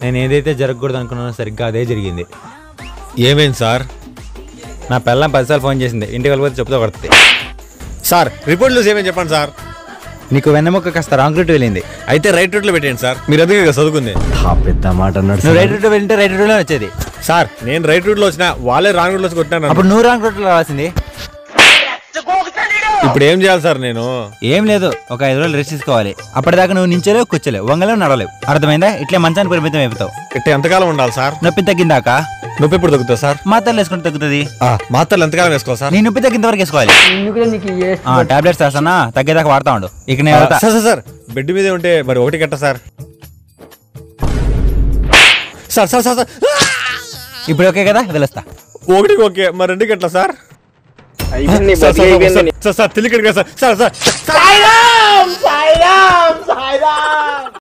నేను ఏదైతే జరగకూడదు అనుకున్నానో సరిగ్గా అదే జరిగింది. ఏమైంది సార్? నా పిల్లం 10 సార్లు ఫోన్ చేసింది, ఇంటికి వెళ్ళిపోతే చెప్తా కొడుతుంది. సార్ రిపోర్ట్ లూజ్ ఏమని చెప్పండి సార్. నీకు వెన్నెముక్క కాస్త రాంగ్ రూట్ వెళ్ళింది. అయితే రైట్ రూట్లో పెట్టండి సార్, మీరు అదే చదువుకుంది. పెద్ద మాట అన్నాడు. నువ్వు రైట్ రూట్ వెళ్ళింటే రైట్ రూట్లో వచ్చేది సార్. నేను రైట్ రూట్లో వచ్చినా వాళ్ళే రాంగ్ రూట్లో కొట్టినాను. అప్పుడు నువ్వు రాంగ్ రూట్లో రావాల్సింది. ఇప్పుడు ఏం చేయాలి సార్ నేను? ఏం లేదు, ఒక 5 రోజులు రెస్ట్ తీసుకోవాలి. అప్పటిదాకా నువ్వు నించలేవు, కూర్చోలేవు, వంగలేవు, నడవలేవు. అర్థమైందా? ఇట్లే మంచానికి పరిమితం అయిపోతావు. ఇట్లా ఎంతకాలం ఉండాలి సార్? నొప్పి తగ్గిందాక. నొప్పి ఎప్పుడు తగ్గుతుంది సార్? మాత్రలు వేసుకుంటే తగ్గుతుంది. మాత్రలు ఎంతకాలం వేసుకోవాలి సార్? నీ నొప్పి తగ్గింత వరకు వేసుకోవాలి. టాబ్లెట్స్ రాస్తానా, తగ్గేదాకా వాడతా ఉండు. ఇక నేను వెళ్తా. సార్ బెడ్ మీదే ఉంటే మరి ఒకటి కట్ట సార్. సార్ సార్ సార్ ఇప్పుడు ఓకే కదా, వెళ్ళొస్తా. ఒకటి ఓకే, మరి 2 గంటల సార్? సార్ తెలియదు సార్.